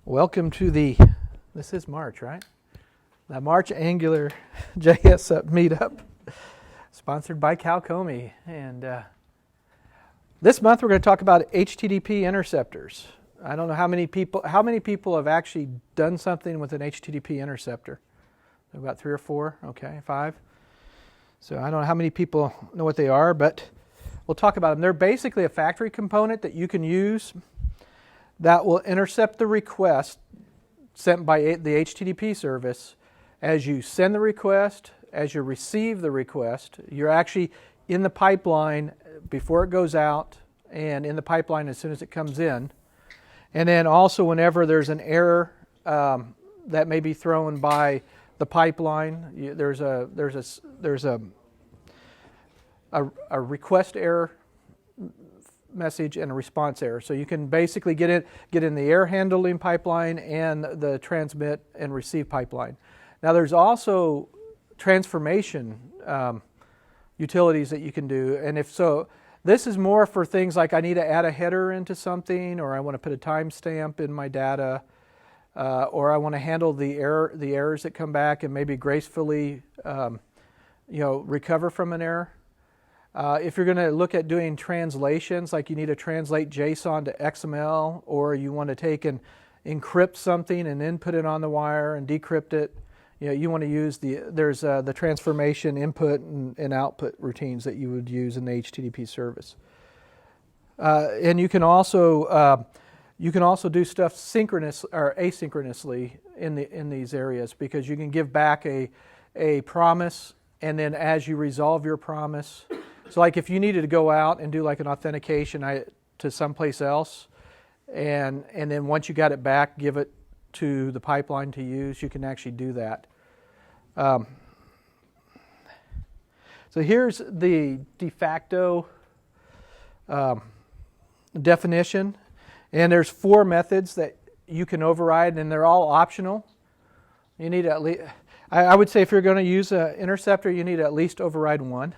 Welcome to this is March, right? The March AngularJS Meetup, sponsored by Calcomi. And this month we're going to talk about HTTP interceptors. I don't know how many people have actually done something with an HTTP interceptor. About 3 or 4, okay, 5. So I don't know how many people know what they are, but we'll talk about them. They're basically a factory component that you can use that will intercept the request sent by the HTTP service. As you send the request, as you receive the request, you're actually in the pipeline before it goes out and in the pipeline as soon as it comes in. And then also whenever there's an error that may be thrown by the pipeline, there's a request error message and a response error. So you can basically get in the error handling pipeline and the transmit and receive pipeline. Now there's also transformation utilities that you can do, and if so, this is more for things like I need to add a header into something, or I want to put a timestamp in my data, or I want to handle the errors that come back and maybe gracefully recover from an error. If you're going to look at doing translations, like you need to translate JSON to XML, or you want to take and encrypt something and then put it on the wire and decrypt it, you want to use the transformation input and output routines that you would use in the HTTP service. And you can also do stuff synchronous or asynchronously in these areas, because you can give back a promise, and then as you resolve your promise. So like if you needed to go out and do like an authentication to someplace else, and then once you got it back, give it to the pipeline to use, you can actually do that. So here's the de facto definition, and there's 4 methods that you can override, and they're all optional. You need at least, I would say if you're going to use an interceptor, you need to at least override 1.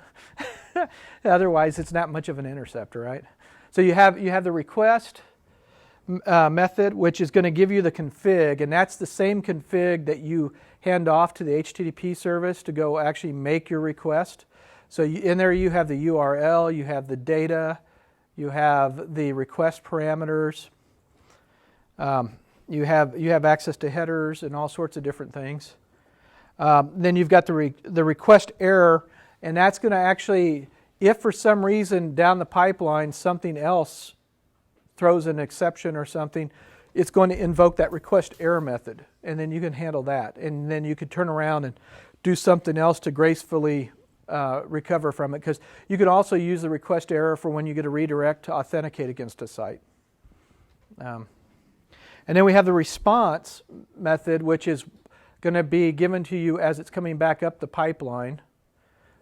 Otherwise, it's not much of an interceptor, right? So you have the request method, which is going to give you the config, and that's the same config that you hand off to the HTTP service to go actually make your request. So in there you have the URL, you have the data, you have the request parameters, you have access to headers and all sorts of different things. Then you've got the request error, and that's going to actually, if for some reason down the pipeline something else throws an exception or something, it's going to invoke that request error method, and then you can handle that. And then you could turn around and do something else to gracefully recover from it, because you can also use the request error for when you get a redirect to authenticate against a site. And then we have the response method, which is going to be given to you as it's coming back up the pipeline.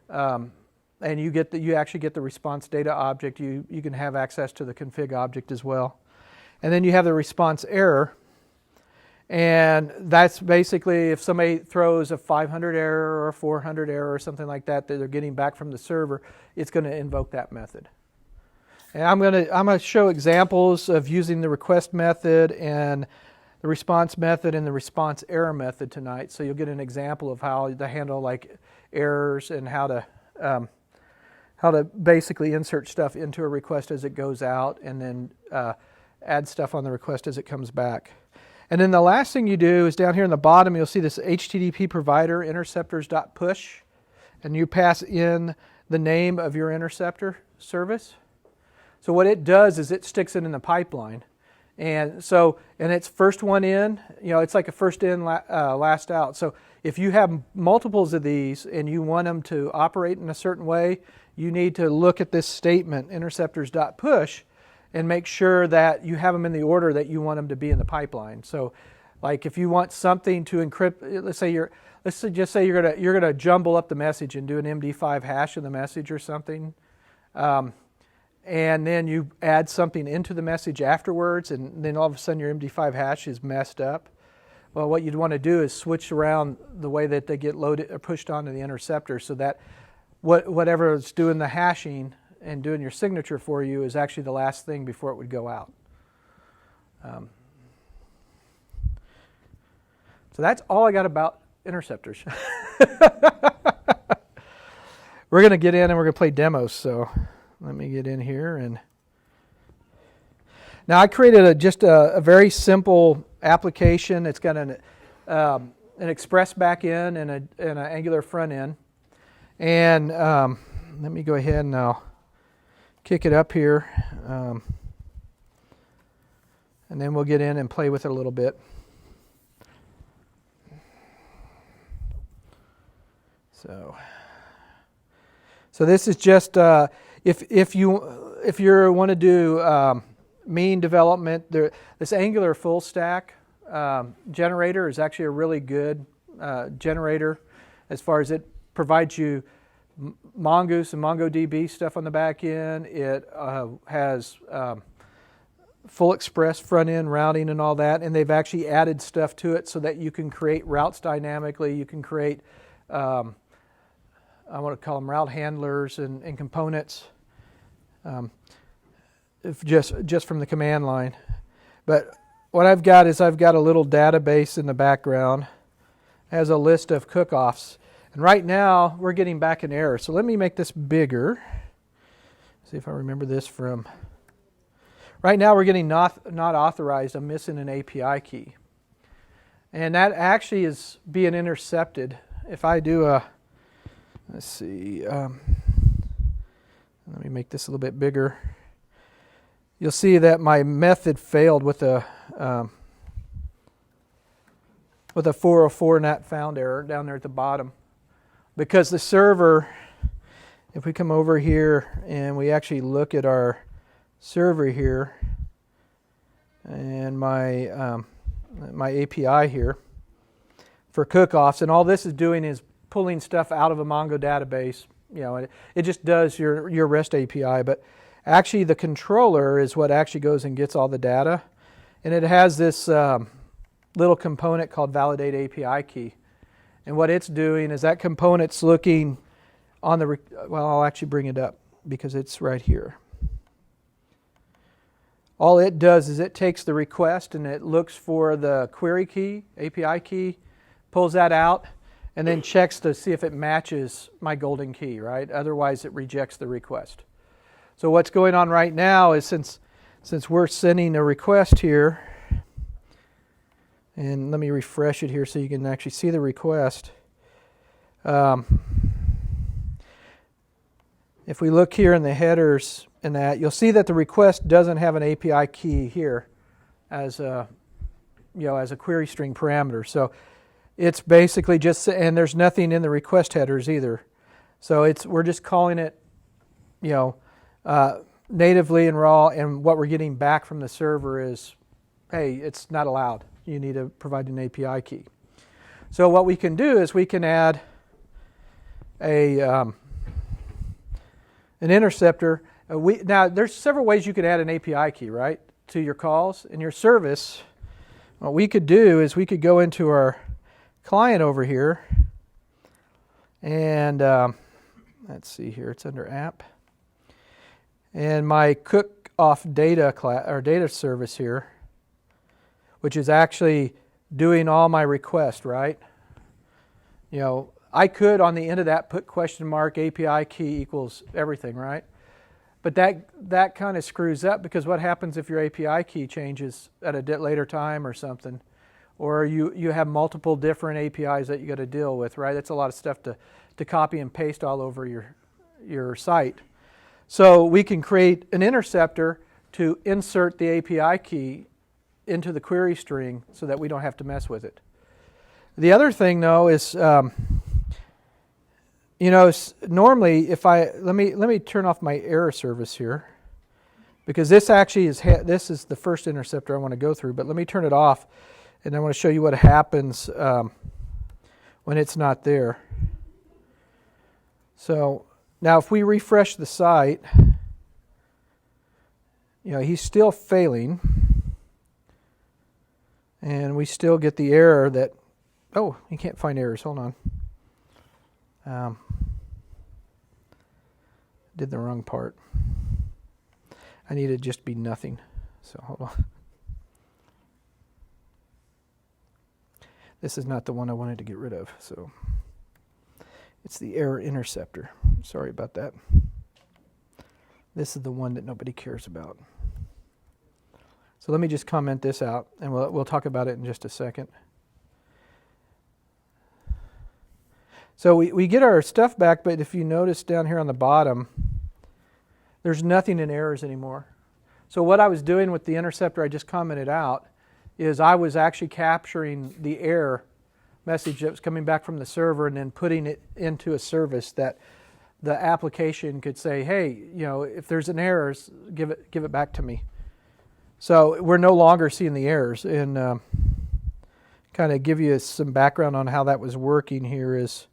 And you actually get the response data object. You can have access to the config object as well. And then you have the response error. And that's basically if somebody throws a 500 error or a 400 error or something like that they're getting back from the server, it's going to invoke that method. And I'm going to show examples of using the request method and the response method and the response error method tonight. So you'll get an example of how to handle like errors and how to basically insert stuff into a request as it goes out, and then add stuff on the request as it comes back. And then the last thing you do is down here in the bottom, you'll see this HTTP provider interceptors.push, and you pass in the name of your interceptor service. So what it does is it sticks it in the pipeline. And it's first one in, it's like a first in, last out. So if you have multiples of these and you want them to operate in a certain way, you need to look at this statement, interceptors.push, and make sure that you have them in the order that you want them to be in the pipeline. So like if you want something to encrypt, let's just say you're gonna jumble up the message and do an MD5 hash of the message or something. And then you add something into the message afterwards, and then all of a sudden your MD5 hash is messed up. Well, what you'd want to do is switch around the way that they get loaded or pushed onto the interceptor, so that whatever is doing the hashing and doing your signature for you is actually the last thing before it would go out. So that's all I got about interceptors. We're going to get in and we're going to play demos. So let me get in here. And now I created just a very simple application. It's got an Express backend and an Angular front end. And let me go ahead and I'll kick it up here. And then we'll get in and play with it a little bit. So this is just if you want to do mean development, this Angular full stack generator is actually a really good generator as far as it provides you Mongoose and MongoDB stuff on the back end. It has full Express front end routing and all that, and they've actually added stuff to it so that you can create routes dynamically. You can create I want to call them route handlers and components just from the command line. But what I've got is I've got a little database in the background. It has a list of cook-offs. And right now we're getting back an error. So let me make this bigger. See if I remember this from... Right now we're getting not authorized. I'm missing an API key. And that actually is being intercepted. If I do a... Let's see. Let me make this a little bit bigger. You'll see that my method failed with a 404 not found error down there at the bottom, because the server. If we come over here and we actually look at our server here and my API here for cook-offs, and all this is doing is pulling stuff out of a Mongo database. You know, it just does your REST API, but actually the controller is what actually goes and gets all the data, and it has this little component called validate API key, and what it's doing is that component's looking on the well, I'll actually bring it up because it's right here. All it does is it takes the request and it looks for the query key, API key, pulls that out, and then checks to see if it matches my golden key, right? Otherwise, it rejects the request. So what's going on right now is since we're sending a request here, and let me refresh it here so you can actually see the request. If we look here in the headers and that, you'll see that the request doesn't have an API key here as a query string parameter. So it's basically just, and there's nothing in the request headers either. So we're just calling it, natively and raw, and what we're getting back from the server is, hey, it's not allowed. You need to provide an API key. So what we can do is we can add an interceptor. Now, there's several ways you could add an API key, right, to your calls. In your service, what we could do is we could go into our client over here, and let's see here, it's under app, and my cook-off data class or data service here, which is actually doing all my requests, right? I could on the end of that put question mark API key equals everything, right? But that kind of screws up, because what happens if your API key changes at a later time or something? Or you have multiple different APIs that you got to deal with, right? That's a lot of stuff to copy and paste all over your site. So we can create an interceptor to insert the API key into the query string so that we don't have to mess with it. The other thing, though, is normally if let me turn off my error service here, because this actually this is the first interceptor I want to go through. But let me turn it off. And I want to show you what happens when it's not there. So now if we refresh the site, he's still failing. And we still get the error that, oh, you can't find errors. Hold on. Did the wrong part. I need to just be nothing. So hold on. This is not the one I wanted to get rid of, so it's the error interceptor. Sorry about that. This is the one that nobody cares about. So let me just comment this out, and we'll talk about it in just a second. So we get our stuff back, but if you notice down here on the bottom, there's nothing in errors anymore. So what I was doing with the interceptor I just commented out is I was actually capturing the error message that was coming back from the server and then putting it into a service that the application could say, hey, if there's an error, give it back to me. So we're no longer seeing the errors. And kind of give you some background on how that was working here is,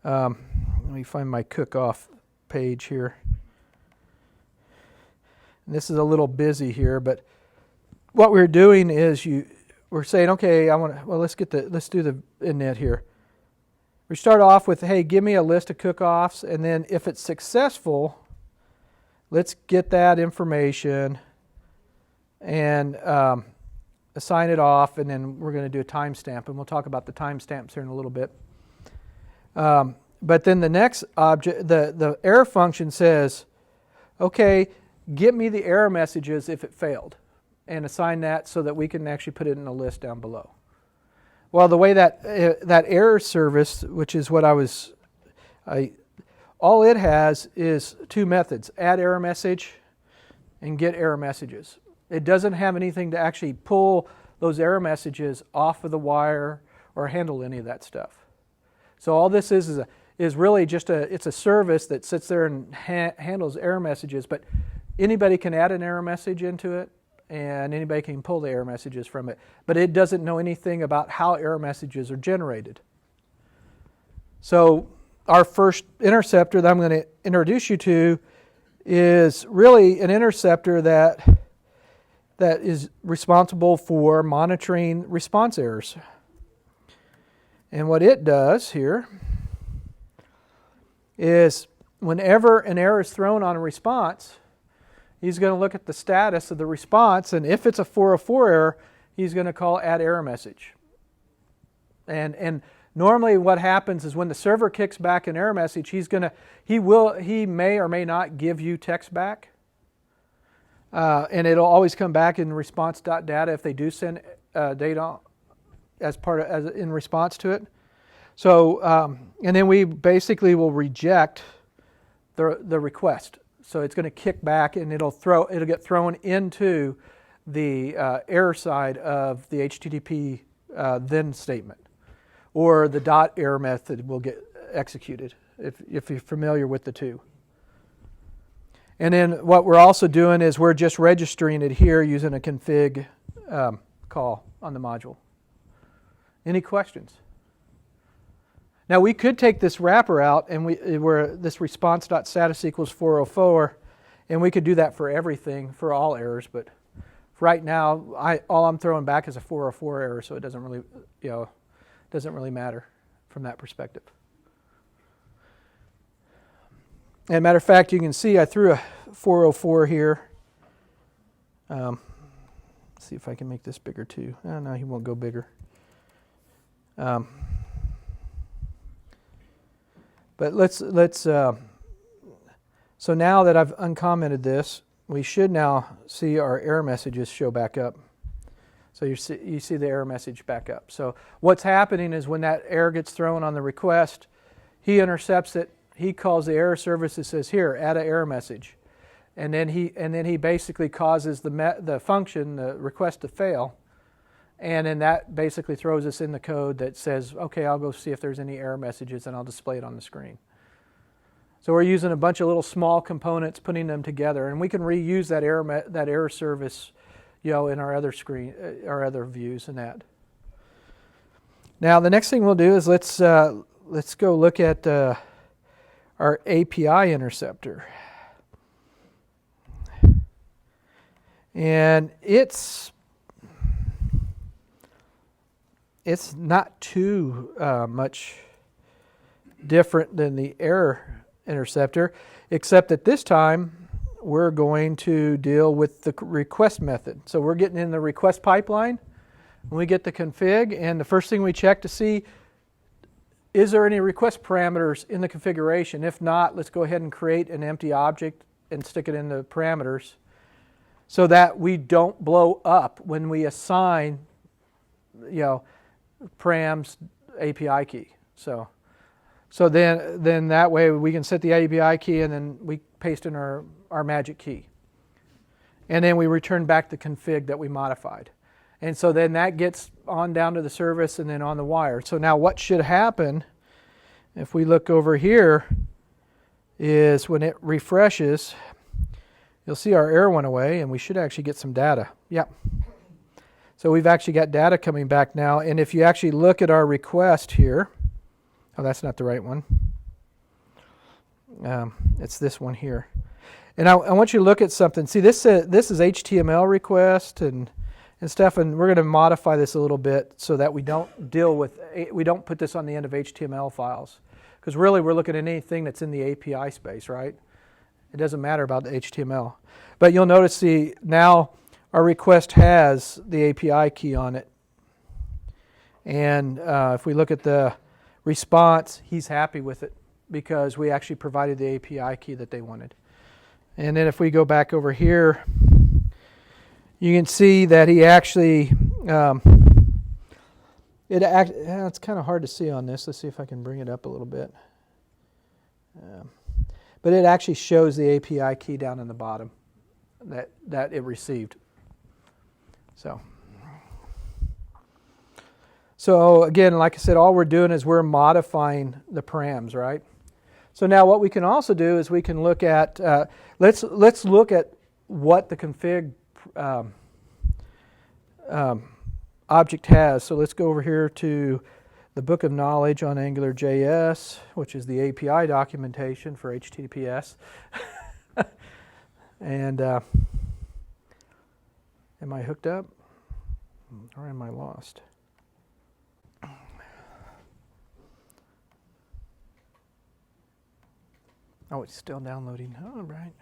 let me find my cook-off page here. And this is a little busy here, but what we're doing is we're saying, okay, let's do the init here. We start off with, hey, give me a list of cook-offs, and then if it's successful, let's get that information and assign it off, and then we're going to do a timestamp, and we'll talk about the timestamps here in a little bit. But then the next object, the error function says, okay, get me the error messages if it failed, and assign that so that we can actually put it in a list down below. Well, the way that error service, which is what all it has is two methods: add error message and get error messages. It doesn't have anything to actually pull those error messages off of the wire or handle any of that stuff. So all this is really just it's a service that sits there and handles error messages, but anybody can add an error message into it, and anybody can pull the error messages from it. But it doesn't know anything about how error messages are generated. So our first interceptor that I'm going to introduce you to is really an interceptor that is responsible for monitoring response errors. And what it does here is whenever an error is thrown on a response, he's going to look at the status of the response, and if it's a 404 error, he's going to call add error message. And normally what happens is when the server kicks back an error message, he may or may not give you text back. And it'll always come back in response.data if they do send data in response to it. So and then we basically will reject the request. So it's going to kick back and it'll get thrown into the error side of the HTTP then statement, or the .error method will get executed if you're familiar with the two. And then what we're also doing is we're just registering it here using a config call on the module. Any questions? Now we could take this wrapper out and where this response.status equals 404, and we could do that for everything, for all errors, but right now all I'm throwing back is a 404 error, so it doesn't really matter from that perspective. And matter of fact, you can see I threw a 404 here. Let's see if I can make this bigger too. Oh, no, he won't go bigger. But let's so now that I've uncommented this, we should now see our error messages show back up. So you see the error message back up. So what's happening is when that error gets thrown on the request, he intercepts it. He calls the error service and says, "Here, add an error message," and then he basically causes the function, the request, to fail, and then that basically throws us in the code that says, "Okay, I'll go see if there's any error messages, and I'll display it on the screen." So we're using a bunch of little small components, putting them together, and we can reuse that error service, in our other views and that. Now the next thing we'll do is let's go look at our API interceptor. And it's not too much different than the error interceptor, except that this time we're going to deal with the request method. So we're getting in the request pipeline, when we get the config, and the first thing we check to see, is there any request parameters in the configuration? If not, let's go ahead and create an empty object and stick it in the parameters so that we don't blow up when we assign, params API key. So then that way we can set the API key and then we paste in our magic key. And then we return back the config that we modified. And so then that gets on down to the service and then on the wire. So now what should happen, if we look over here, is when it refreshes, you'll see our error went away and we should actually get some data. Yep. So we've actually got data coming back now. And if you actually look at our request here, oh, that's not the right one. It's this one here. And I want you to look at something. See, this is HTML request and stuff, and we're going to modify this a little bit so that we don't put this on the end of HTML files. Because really we're looking at anything that's in the API space, right? It doesn't matter about the HTML. But you'll notice now our request has the API key on it. And if we look at the response, he's happy with it because we actually provided the API key that they wanted. And then if we go back over here, you can see that he actually, it's kind of hard to see on this. Let's see if I can bring it up a little bit. But it actually shows the API key down in the bottom that it received. So again, like I said, all we're doing is we're modifying the params, right? So now what we can also do is we can look at, let's look at what the config object has. So let's go over here to the Book of Knowledge on AngularJS, which is the API documentation for HTTPS. And am I hooked up or am I lost? Oh, it's still downloading. All right.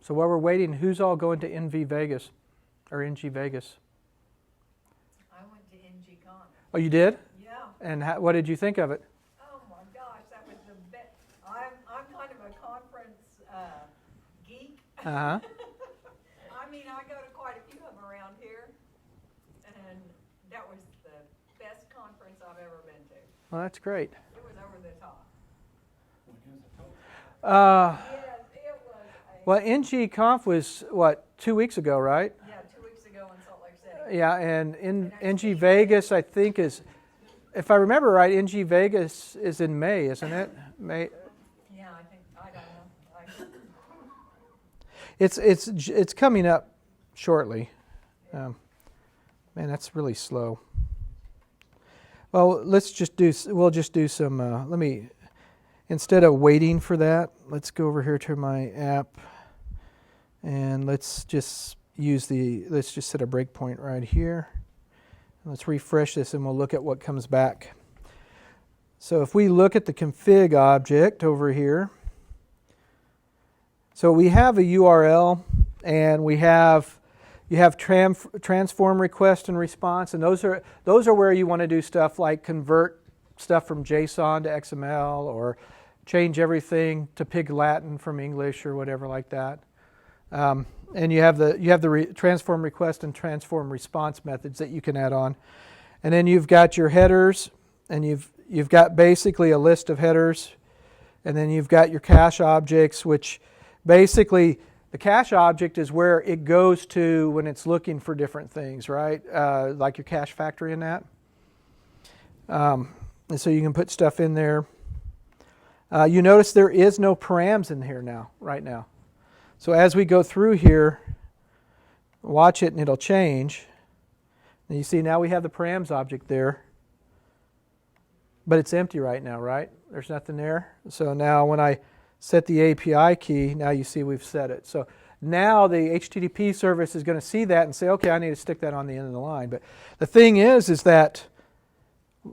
So while we're waiting, who's all going to NV Vegas or NG Vegas? I went to NGCon. Oh, you did? Yeah. And what did you think of it? Oh my gosh, that was the best. I'm kind of a conference geek. Uh-huh. I mean, I go to quite a few of them around here, and that was the best conference I've ever been to. Well, that's great. It was over the top. Yes, it was. Well, NG Conf was, 2 weeks ago, right? Yeah, 2 weeks ago in Salt Lake City. Yeah, and NG Vegas, I think, is, if I remember right, NG Vegas is in May, isn't it? May. Yeah, I don't know. It's coming up shortly. Man, that's really slow. Well, we'll just do some, instead of waiting for that, let's go over here to my app and let's just set a breakpoint right here. Let's refresh this and we'll look at what comes back. So if we look at the config object over here, so we have a URL and you have transform request and response, and those are where you want to do stuff like convert stuff from JSON to XML or change everything to Pig Latin from English or whatever like that. And you have the transform request and transform response methods that you can add on, and then you've got your headers, and you've got basically a list of headers, and then you've got your cache objects, which basically the cache object is where it goes to when it's looking for different things, right? Like your cache factory in that. And so you can put stuff in there. You notice there is no params in here now, right now. So as we go through here, watch it and it'll change. And you see now we have the params object there. But it's empty right now, right? There's nothing there. So now when I set the API key, now you see we've set it. So Now the HTTP service is going to see that and say, okay, I need to stick that on the end of the line. But the thing is that,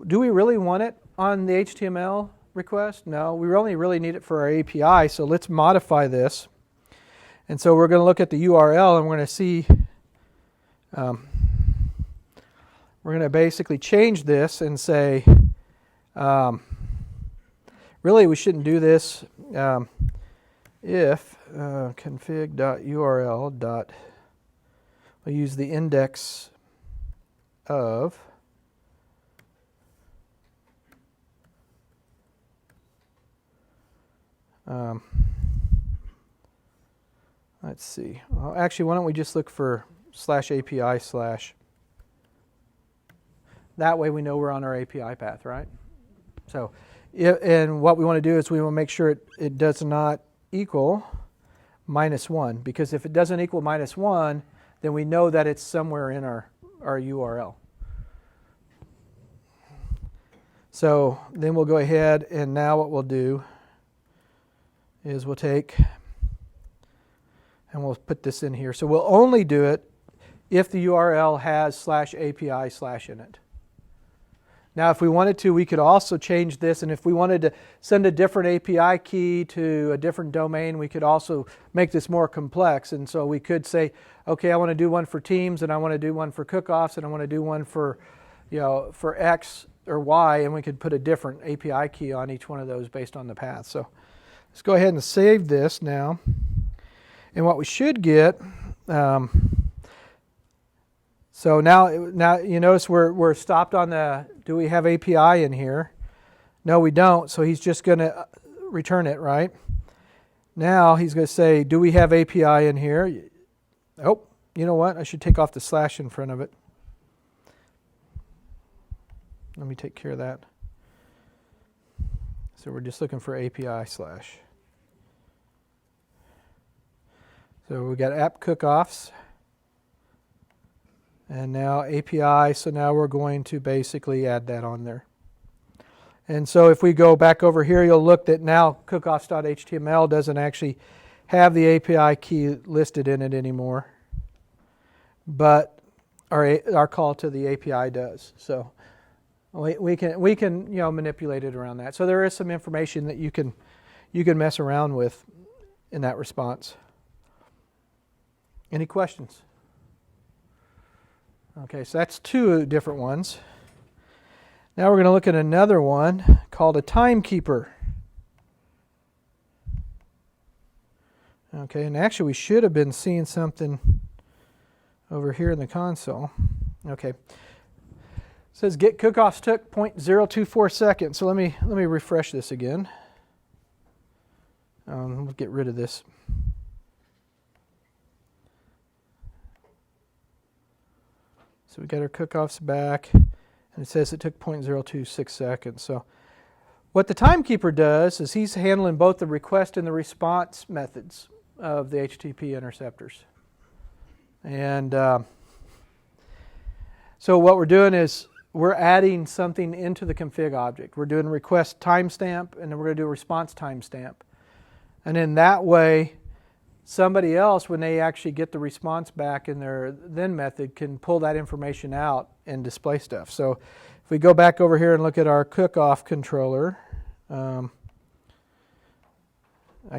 do we really want it on the HTML request? No, we only really need it for our API, so let's modify this. And so we're going to look at the URL, and we're going to see, we're going to basically change this and say, really we shouldn't do this. If config.url. We'll use the index of let's see. Well, actually, why don't we just look for /API/. That way we know we're on our API path, right? So, and what we want to do is we want to make sure it does not equal -1, because if it doesn't equal -1, then we know that it's somewhere in our URL. So then we'll go ahead, and now what we'll do is we'll take and we'll put this in here. So we'll only do it if the URL has /API/ in it. Now, if we wanted to, we could also change this, and if we wanted to send a different API key to a different domain, we could also make this more complex. And so we could say, okay, I want to do one for Teams, and I want to do one for cook-offs, and I want to do one for, for X or Y, and we could put a different API key on each one of those based on the path. So let's go ahead and save this now. And what we should get, so now you notice we're stopped on the, do we have API in here? No, we don't, so he's just going to return it, right? Now he's going to say, do we have API in here? Oh, you know what? I should take off the slash in front of it. Let me take care of that. So we're just looking for API/. So we got app cook-offs. And now API, so now we're going to basically add that on there. And so if we go back over here, you'll look that now cookoffs.html doesn't actually have the API key listed in it anymore. But our call to the API does. So we can manipulate it around that. So there is some information that you can mess around with in that response. Any questions? Okay, so that's two different ones. Now we're going to look at another one called a timekeeper. Okay, and actually we should have been seeing something over here in the console. Okay. It says get cookoffs took 0.024 seconds. So let me refresh this again. We'll get rid of this. So we got our cookoffs back, and it says it took 0.026 seconds. So what the timekeeper does is he's handling both the request and the response methods of the HTTP interceptors. And so what we're doing is we're adding something into the config object. We're doing request timestamp, and then we're going to do a response timestamp. And in that way, somebody else, when they actually get the response back in their then method, can pull that information out and display stuff. So if we go back over here and look at our cookoff controller, I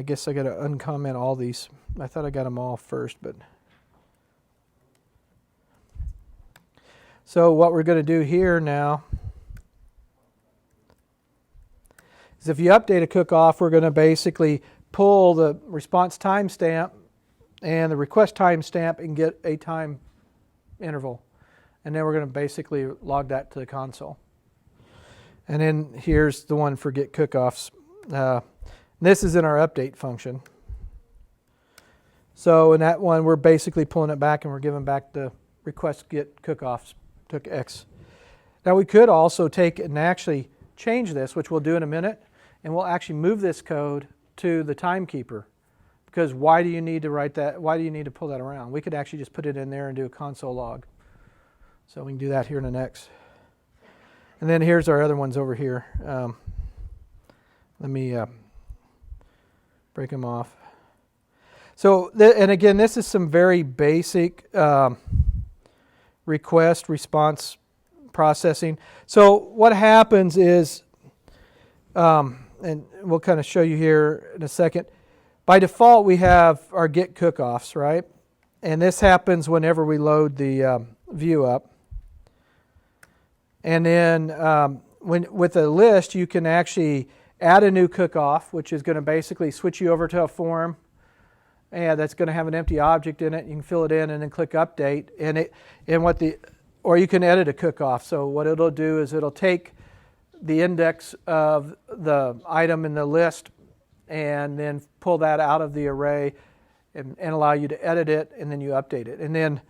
guess I got to uncomment all these. I thought I got them all first, but so what we're going to do here now is if you update a cookoff, we're going to basically pull the response timestamp and the request timestamp and get a time interval. And then we're going to basically log that to the console. And then here's the one for get cookoffs. This is in our update function. So in that one, we're basically pulling it back and we're giving back the request get cookoffs took X. Now we could also take and actually change this, which we'll do in a minute, and we'll actually move this code to the timekeeper. Because why do you need to write that? Why do you need to pull that around? We could actually just put it in there and do a console log. So we can do that here in the next. And then here's our other ones over here. Let me break them off. So, and again, this is some very basic request response processing. So what happens is, and we'll kind of show you here in a second, by default we have our get cookoffs, right? And this happens whenever we load the view up. And then with a list, you can actually add a new cookoff, which is going to basically switch you over to a form, and that's going to have an empty object in it. You can fill it in and then click update, or you can edit a cookoff. So what it'll do is it'll take the index of the item in the list and then pull that out of the array and allow you to edit it, and then you update it. And then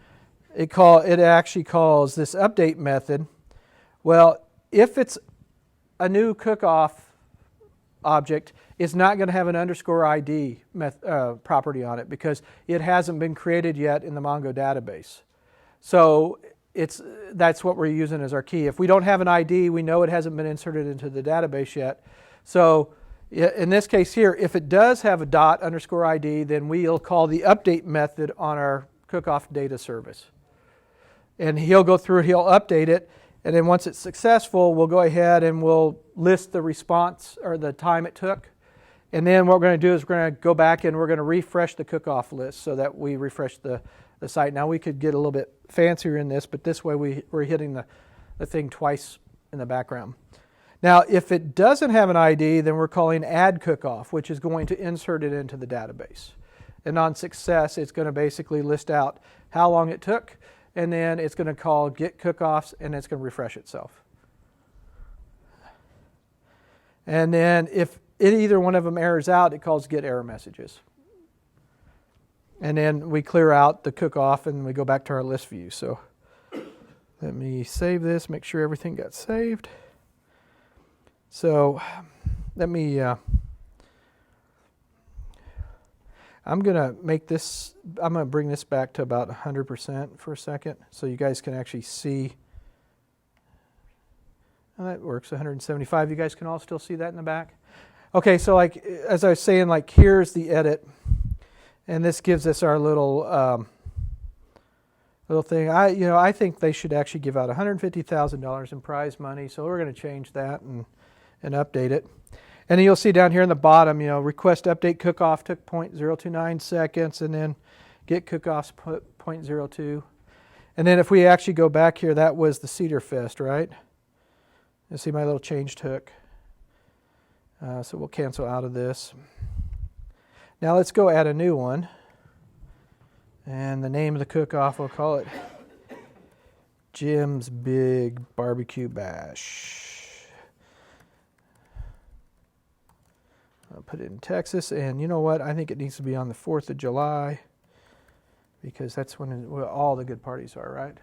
it actually calls this update method. Well, if it's a new cookoff object, it's not going to have an underscore ID property on it because it hasn't been created yet in the Mongo database. So that's what we're using as our key. If we don't have an ID, we know it hasn't been inserted into the database yet. So in this case here, if it does have a dot underscore ID, then we'll call the update method on our cookoff data service. And he'll go through, he'll update it, and then once it's successful, we'll go ahead and we'll list the response or the time it took. And then what we're going to do is we're going to go back and we're going to refresh the cookoff list so that we refresh the site. Now we could get a little bit fancier in this, but this way we're hitting the thing twice in the background. Now if it doesn't have an ID, then we're calling add cookoff, which is going to insert it into the database. And on success, it's going to basically list out how long it took, and then it's going to call get cookoffs, and it's going to refresh itself. And then if either one of them errors out, it calls get error messages. And then we clear out the cookoff and we go back to our list view. So let me save this, make sure everything got saved. So let me, I'm going to bring this back to about 100% for a second so you guys can actually see. Oh, that works, 175. You guys can all still see that in the back? Okay, so like as I was saying, like here's the edit, and this gives us our little thing. I think they should actually give out $150,000 in prize money, so we're going to change that and update it. And then you'll see down here in the bottom, request update cookoff took 0.029 seconds, and then get cookoffs 0.02. And then if we actually go back here, that was the Cedar Fest, right? You see my little change took. So we'll cancel out of this. Now let's go add a new one. And the name of the cook-off, we'll call it Jim's Big Barbecue Bash. I'll put it in Texas. And you know what? I think it needs to be on the 4th of July because that's when all the good parties are, right?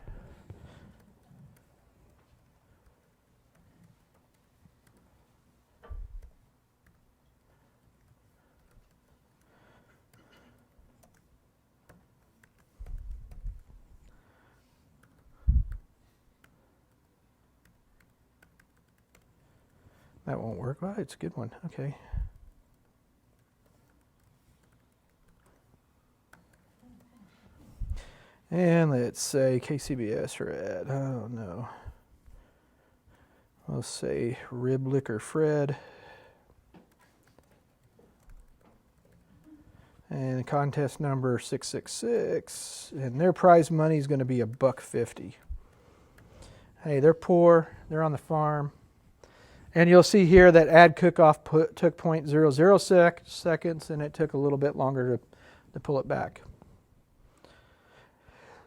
That won't work. Well, it's a good one. Okay. And let's say KCBS Red. Oh, no. We'll say Rib Liquor Fred. And contest number 666. And their prize money is going to be $1.50. Hey, they're poor. They're on the farm. And you'll see here that add cookoff took 0.00 seconds, and it took a little bit longer to pull it back.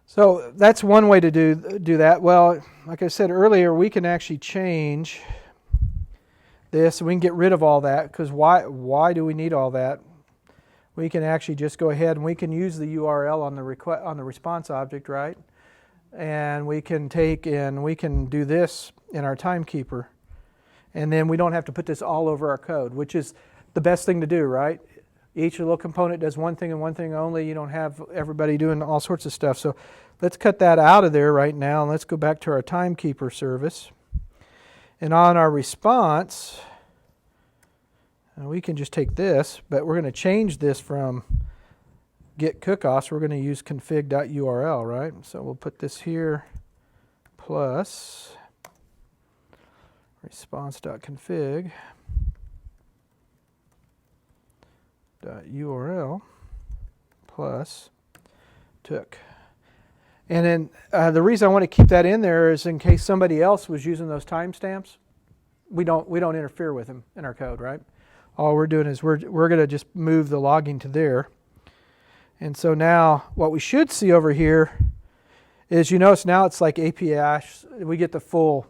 So that's one way to do that. Well, like I said earlier, we can actually change this. We can get rid of all that because why do we need all that? We can actually just go ahead and we can use the URL on the response object, right? And we can do this in our timekeeper. And then we don't have to put this all over our code, which is the best thing to do, right? Each little component does one thing and one thing only. You don't have everybody doing all sorts of stuff. So let's cut that out of there right now, and let's go back to our timekeeper service. And on our response, we can just take this, but we're going to change this from get cookoffs, we're going to use config.url, right? So we'll put this here plus response.config .url plus took. And then the reason I want to keep that in there is in case somebody else was using those timestamps, we don't interfere with them in our code, right? All we're doing is we're going to just move the logging to there. And so now what we should see over here is, you notice now it's like API. We get the full,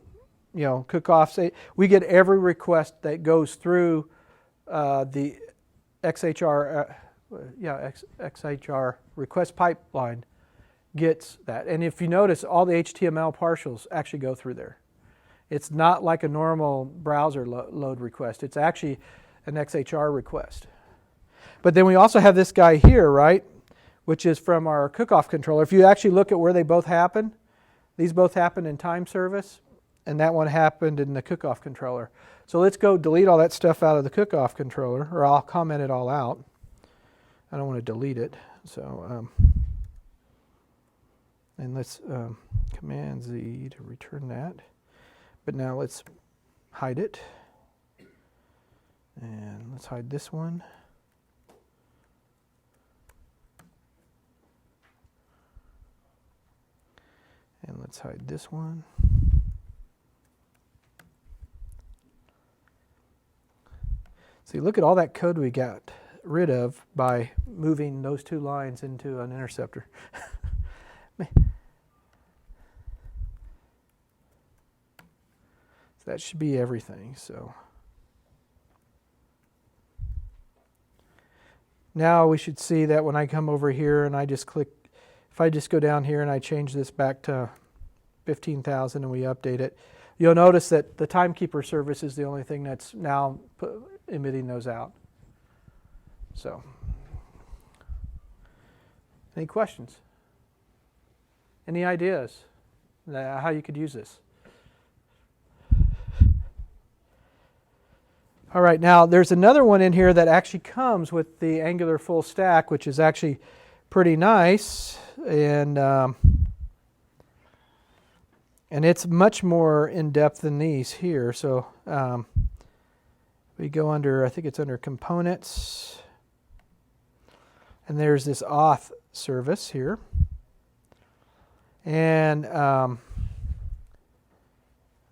cookoffs. We get every request that goes through the XHR, XHR request pipeline gets that. And if you notice, all the HTML partials actually go through there. It's not like a normal browser load request. It's actually an XHR request. But then we also have this guy here, right, which is from our cookoff controller. If you actually look at where they both happen, these both happen in time service, and that one happened in the cookoff controller. So let's go delete all that stuff out of the cookoff controller, or I'll comment it all out. I don't want to delete it. So, and let's Command Z to return that. But now let's hide it. And let's hide this one. And let's hide this one. See, look at all that code we got rid of by moving those two lines into an interceptor. So that should be everything. So now we should see that when I come over here and I just click, if I just go down here and I change this back to 15,000 and we update it, you'll notice that the timekeeper service is the only thing that's now emitting those out. So, any questions? Any ideas how you could use this? All right, now there's another one in here that actually comes with the Angular full stack, which is actually pretty nice, and it's much more in depth than these here. So we go under, I think it's under components, and there's this auth service here, and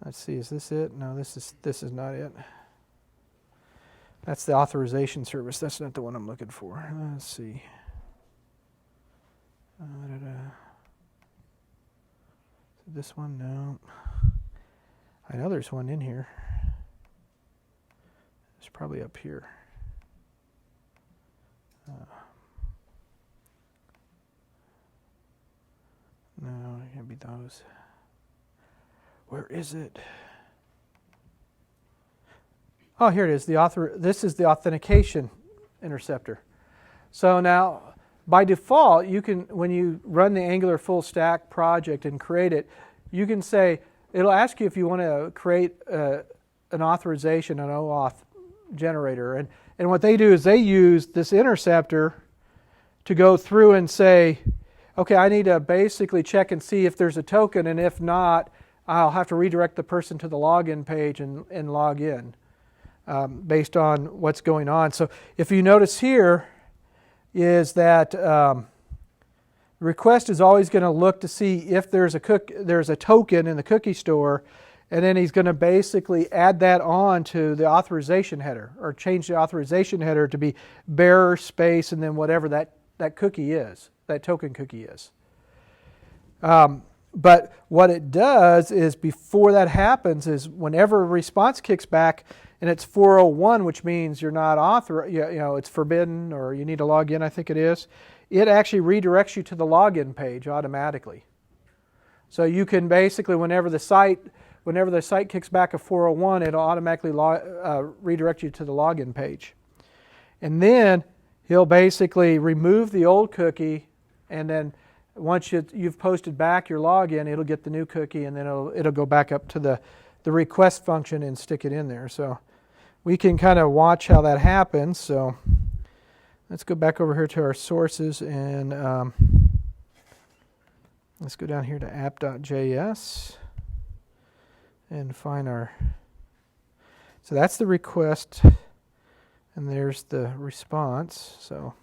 let's see, is this it? No, this is not it. That's the authorization service. That's not the one I'm looking for. Let's see. This one? No. I know there's one in here. It's probably up here. No, it can't be those. Where is it? Oh, here it is. This is the authentication interceptor. So now, by default, you can, when you run the Angular full stack project and create it, you can say, it'll ask you if you want to create an authorization, an OAuth generator. And what they do is they use this interceptor to go through and say, okay, I need to basically check and see if there's a token, and if not, I'll have to redirect the person to the login page and log in. Based on what's going on. So if you notice here is that the request is always going to look to see if there's a token in the cookie store, and then he's going to basically add that on to the authorization header, or change the authorization header to be bearer space and then whatever that cookie is, that token cookie is. But what it does is, before that happens, is whenever a response kicks back and it's 401, which means you're not authorized, it's forbidden, or you need to log in, I think it is, it actually redirects you to the login page automatically. So you can basically, whenever the site kicks back a 401, it'll automatically redirect you to the login page. And then he'll basically remove the old cookie, and then once you've posted back your login, it'll get the new cookie, and then it'll go back up to the request function and stick it in there. So we can kind of watch how that happens. So let's go back over here to our sources and let's go down here to app.js and find our, so that's the request and there's the response. So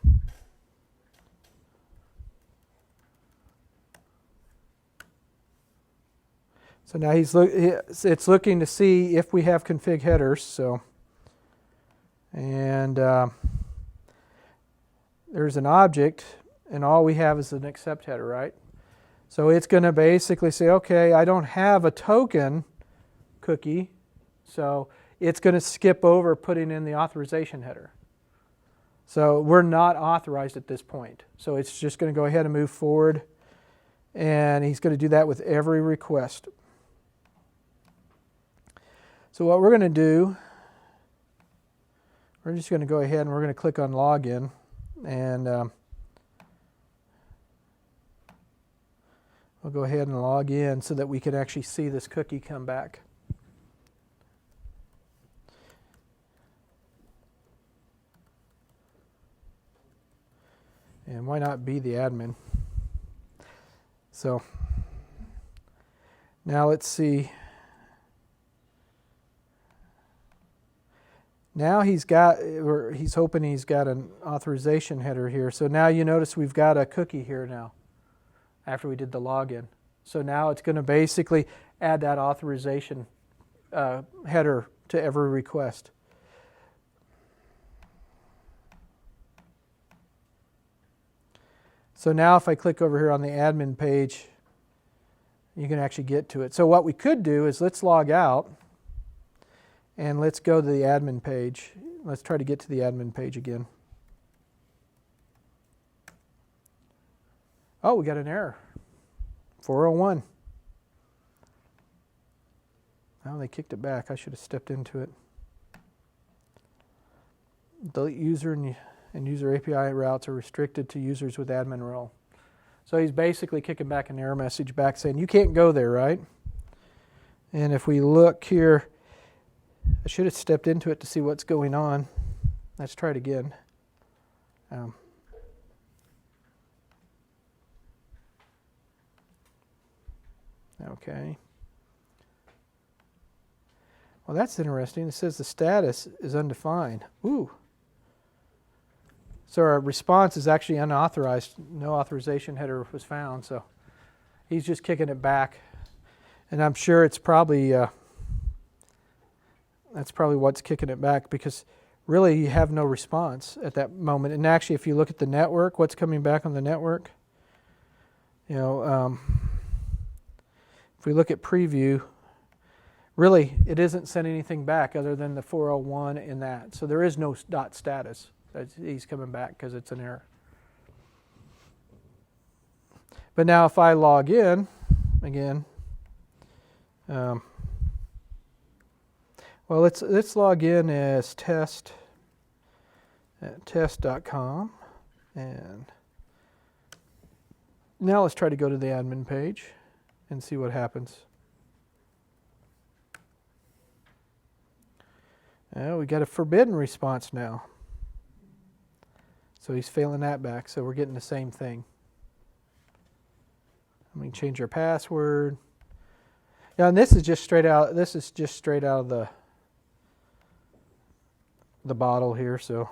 now it's looking to see if we have config headers. So, and there's an object, and all we have is an accept header, right? So it's going to basically say, okay, I don't have a token cookie, so it's going to skip over putting in the authorization header. So we're not authorized at this point. So it's just going to go ahead and move forward, and he's going to do that with every request. So what we're going to do, we're just going to go ahead and we're going to click on login, and we'll go ahead and log in so that we can actually see this cookie come back. And why not be the admin? So now let's see. Now he's hoping he's got an authorization header here. So now you notice we've got a cookie here now after we did the login. So now it's going to basically add that authorization header to every request. So now if I click over here on the admin page, you can actually get to it. So what we could do is let's log out. And let's go to the admin page. Let's try to get to the admin page again. Oh, we got an error. 401. Oh, they kicked it back. I should have stepped into it. Delete user and user API routes are restricted to users with admin role. So he's basically kicking back an error message back saying, you can't go there, right? And if we look here, I should have stepped into it to see what's going on. Let's try it again. Okay. Well, that's interesting. It says the status is undefined. Ooh. So our response is actually unauthorized. No authorization header was found. So he's just kicking it back. And I'm sure it's probably... that's probably what's kicking it back, because really you have no response at that moment. And actually, if you look at the network, what's coming back on the network, if we look at preview, really it isn't sending anything back other than the 401 in that. So there is no dot status. He's coming back because it's an error. But now if I log in again, well, let's log in as test at test.com, and now let's try to go to the admin page and see what happens. We got a forbidden response now. So he's failing that back, so we're getting the same thing. We can change our password. Yeah, and this is just straight out of the bottle here, so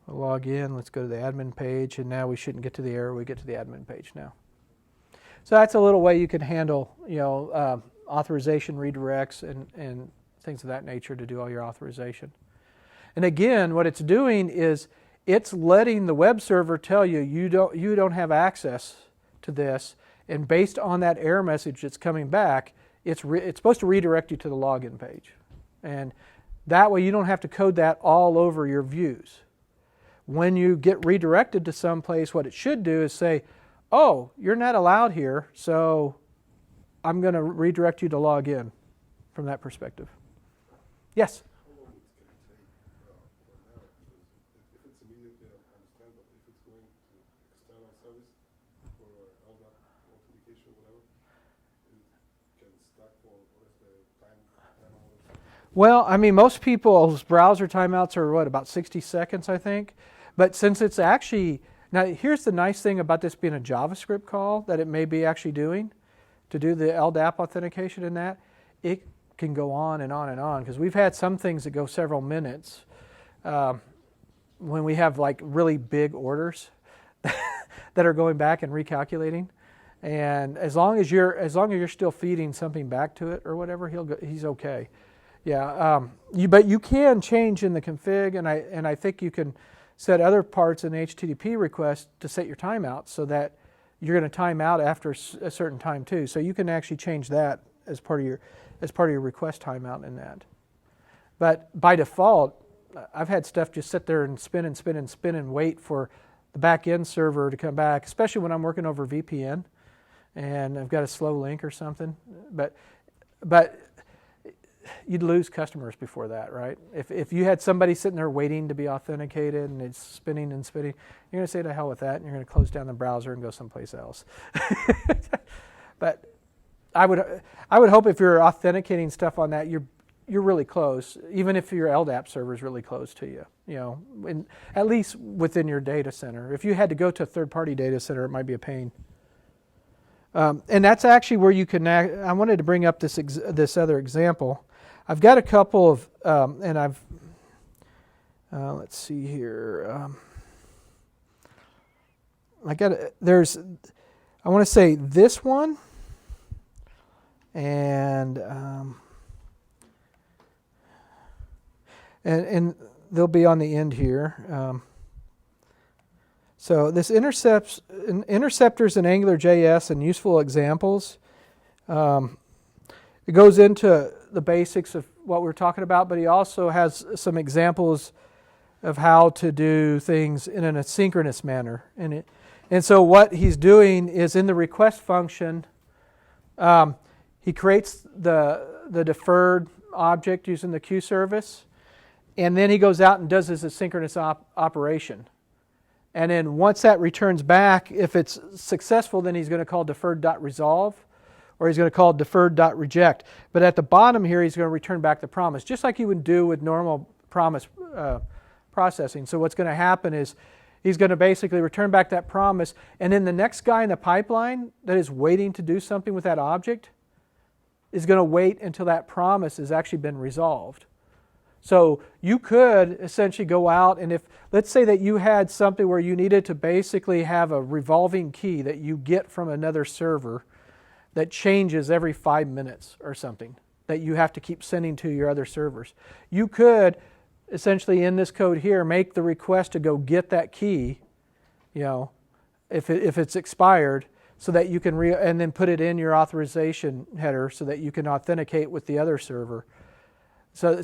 we'll log in. Let's go to the admin page, and now we shouldn't get to the error. We get to the admin page now. So that's a little way you can handle, authorization redirects and things of that nature to do all your authorization. And again, what it's doing is it's letting the web server tell you you don't have access to this, and based on that error message that's coming back, it's supposed to redirect you to the login page. And that way you don't have to code that all over your views. When you get redirected to some place, what it should do is say, oh, you're not allowed here, so I'm going to redirect you to log in from that perspective. Yes? How long it's going to take for now? Because if it's immediately, I understand, but if it's going to external service for all that authentication, whatever, it can stack for what is the time hours? Well, I mean, most people's browser timeouts are about 60 seconds, I think. But since it's actually, now here's the nice thing about this being a JavaScript call that it may be actually doing to do the LDAP authentication in that, it can go on and on and on, because we've had some things that go several minutes when we have like really big orders that are going back and recalculating. And as long as you're still feeding something back to it or whatever, he's okay. Yeah, but you can change in the config, and I think you can set other parts in HTTP request to set your timeout so that you're going to time out after a certain time too. So you can actually change that as part of your request timeout in that. But by default, I've had stuff just sit there and spin and spin and spin and wait for the back end server to come back, especially when I'm working over VPN and I've got a slow link or something. But you'd lose customers before that, right? If you had somebody sitting there waiting to be authenticated and it's spinning and spinning, you're going to say to hell with that, and you're going to close down the browser and go someplace else. But I would hope if you're authenticating stuff on that, you're really close, even if your LDAP server is really close to you, at least within your data center. If you had to go to a third-party data center, it might be a pain. And that's actually where you can. I wanted to bring up this other example. I've got a couple of, and I've. Let's see here. I want to say this one, and they'll be on the end here. So this Interceptors and AngularJS and useful examples. It goes into the basics of what we're talking about, but he also has some examples of how to do things in an asynchronous manner. And so what he's doing is in the request function, he creates the deferred object using the queue service, and then he goes out and does his asynchronous operation. And then once that returns back, if it's successful, then he's going to call deferred.resolve, or he's going to call deferred.reject. But at the bottom here, he's going to return back the promise, just like you would do with normal promise processing. So what's going to happen is he's going to basically return back that promise, and then the next guy in the pipeline that is waiting to do something with that object is going to wait until that promise has actually been resolved. So you could essentially go out, and let's say that you had something where you needed to basically have a revolving key that you get from another server that changes every 5 minutes or something that you have to keep sending to your other servers. You could essentially in this code here make the request to go get that key, if it's expired, so that you can and then put it in your authorization header so that you can authenticate with the other server. So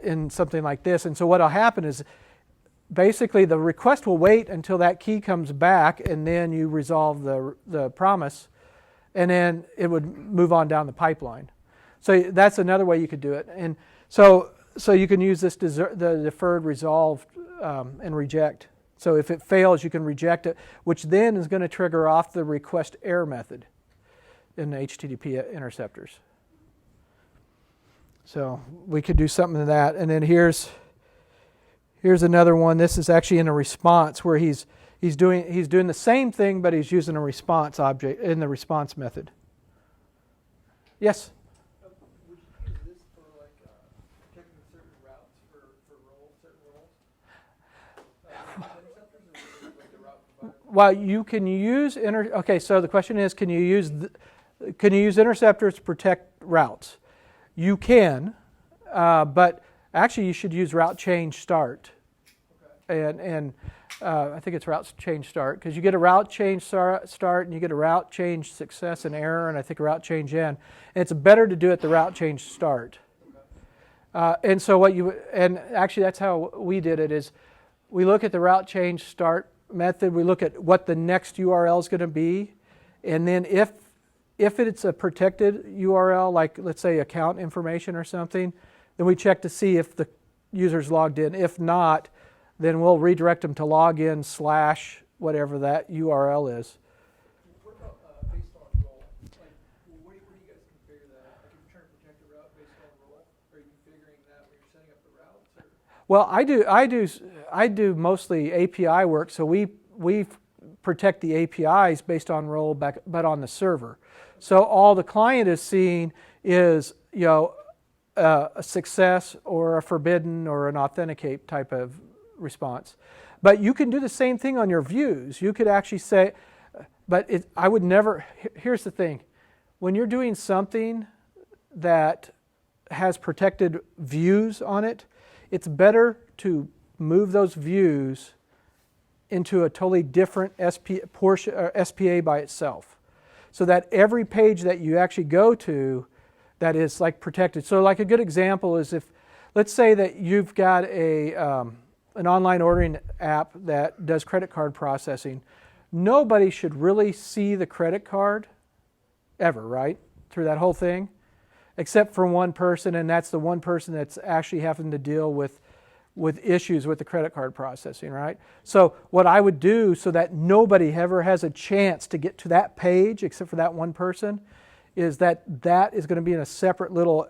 in something like this. And so what will happen is basically the request will wait until that key comes back, and then you resolve the promise, and then it would move on down the pipeline. So that's another way you could do it. And so you can use the deferred resolve and reject. So if it fails, you can reject it, which then is going to trigger off the request error method in the HTTP interceptors. So we could do something to that. And then here's another one. This is actually in a response where he's doing the same thing, but he's using a response object in the response method. Yes? Would you use this for protecting certain routes for certain roles? Interceptors, or like the route provider? Well, you can use okay. So the question is, can you use interceptors to protect routes? You can, but actually you should use route change start. Okay. And I think it's route change start, because you get a route change start and you get a route change success and error, and I think a route change end. And it's better to do it the route change start. Okay. And so and actually that's how we did it, is we look at the route change start method, we look at what the next URL is going to be, and then if it's a protected URL, like let's say account information or something, then we check to see if the user's logged in. If not, then we'll redirect them to login / whatever that URL is. What about based on role? Like, where do you guys configure that? Like if you're trying to protect a route based on role, are you configuring Well, I do mostly API work, so we protect the APIs based on role, but on the server. So all the client is seeing is a success or a forbidden or an authenticate type of response. But you can do the same thing on your views. You could actually say, but I would never. Here's the thing: when you're doing something that has protected views on it, it's better to move those views into a totally different SPA by itself, so that every page that you actually go to that is like protected. So like a good example is if, let's say that you've got an online ordering app that does credit card processing. Nobody should really see the credit card ever, right? Through that whole thing, except for one person, and that's the one person that's actually having to deal with issues with the credit card processing, right? So what I would do so that nobody ever has a chance to get to that page except for that one person is that is going to be in a separate little,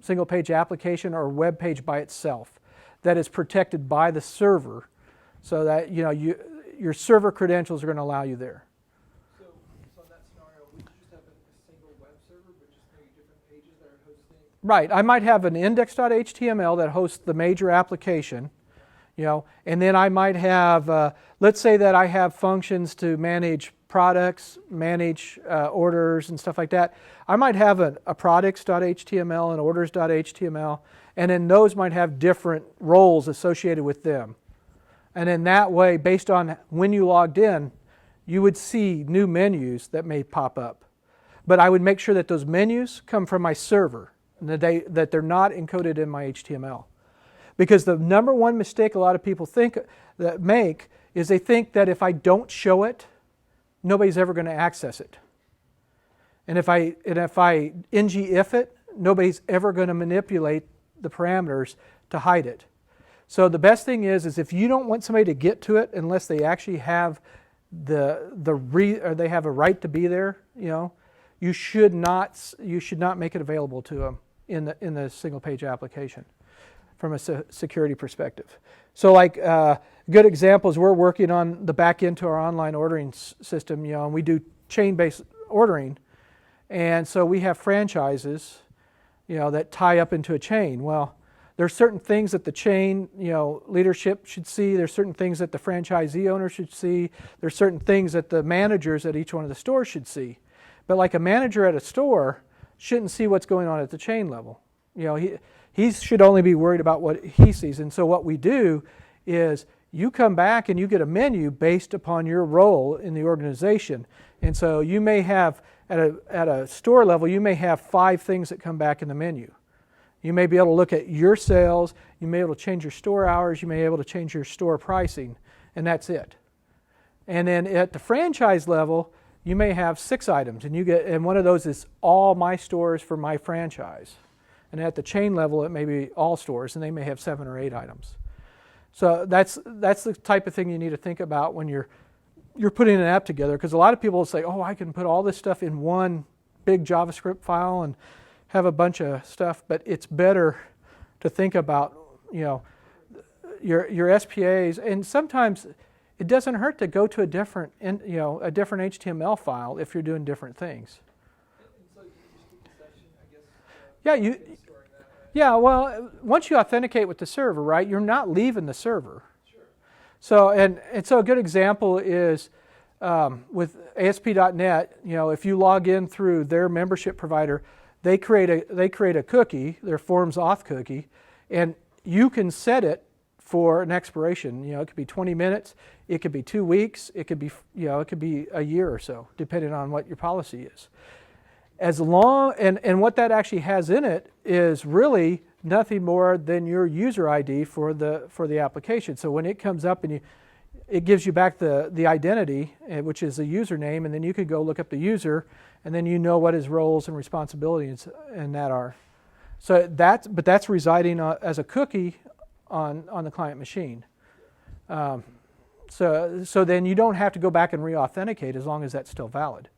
single page application or web page by itself that is protected by the server, so that your server credentials are going to allow you there. So in that scenario, would you just have a single web server, but just maybe different pages that are hosting? Right. I might have an index.html that hosts the major application, and then I might have, let's say that I have functions to manage products, manage orders and stuff like that. I might have a products.html and orders.html, and then those might have different roles associated with them. And in that way, based on when you logged in, you would see new menus that may pop up. But I would make sure that those menus come from my server, and that they're not encoded in my HTML. Because the number one mistake a lot of people make is they think that if I don't show it, nobody's ever going to access it. And if I ng-if it, nobody's ever going to manipulate the parameters to hide it. So the best thing is if you don't want somebody to get to it unless they actually have or they have a right to be there, you should not make it available to them in the single page application from a security perspective. So like good examples, we're working on the back end to our online ordering system, and we do chain-based ordering, and so we have franchises, that tie up into a chain. Well, there's certain things that the chain, leadership should see. There's certain things that the franchisee owner should see. There's certain things that the managers at each one of the stores should see. But like a manager at a store shouldn't see what's going on at the chain level. He should only be worried about what he sees. And so what we do is you come back and you get a menu based upon your role in the organization. And so you may have, at a store level, you may have 5 things that come back in the menu. You may be able to look at your sales, you may be able to change your store hours, you may be able to change your store pricing, and that's it. And then at the franchise level, you may have 6 items, and one of those is all my stores for my franchise. And at the chain level, it may be all stores, and they may have 7 or 8 items. So that's the type of thing you need to think about when you're putting an app together, because a lot of people will say, I can put all this stuff in one big JavaScript file and have a bunch of stuff, but it's better to think about, your SPAs, and sometimes it doesn't hurt to go to a different HTML file if you're doing different things. And so you just keep the session, I guess. Yeah, well, once you authenticate with the server, right, you're not leaving the server. Sure. So so a good example is with ASP.NET. If you log in through their membership provider, they create a cookie, their forms auth cookie, and you can set it for an expiration. It could be 20 minutes, it could be 2 weeks, it could be a year or so, depending on what your policy is. As long and what that actually has in it is really nothing more than your user ID for the application. So when it comes up and it gives you back the identity, which is the username, and then you could go look up the user, and then what his roles and responsibilities and that are. So that's residing as a cookie on the client machine. So then you don't have to go back and re-authenticate as long as that's still valid.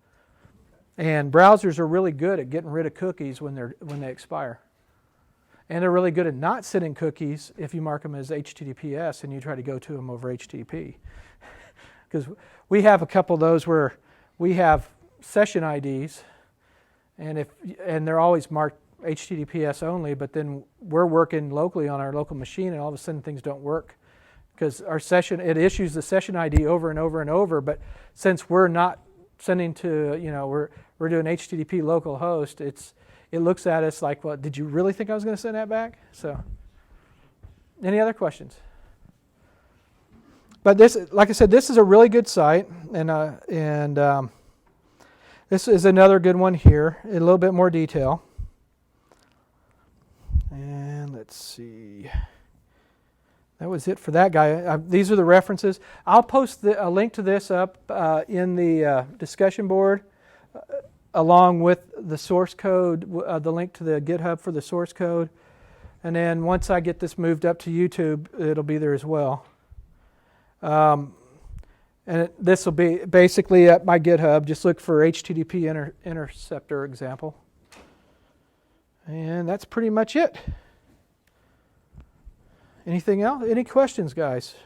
And browsers are really good at getting rid of cookies when they expire. And they're really good at not sending cookies if you mark them as HTTPS and you try to go to them over HTTP. Because we have a couple of those where we have session IDs, and they're always marked HTTPS only, but then we're working locally on our local machine, and all of a sudden things don't work because our session, it issues the session ID over and over and over, but since we're not sending to, we're doing HTTP localhost, it looks at us like, well, did you really think I was going to send that back? So, any other questions? But this, like I said, this is a really good site, and this is another good one here, in a little bit more detail. And let's see. That was it for that guy. These are the references. I'll post a link to this up in the discussion board, along with the source code, the link to the GitHub for the source code. And then once I get this moved up to YouTube, it'll be there as well. And this will be basically at my GitHub. Just look for HTTP Interceptor example. And that's pretty much it. Anything else? Any questions, guys?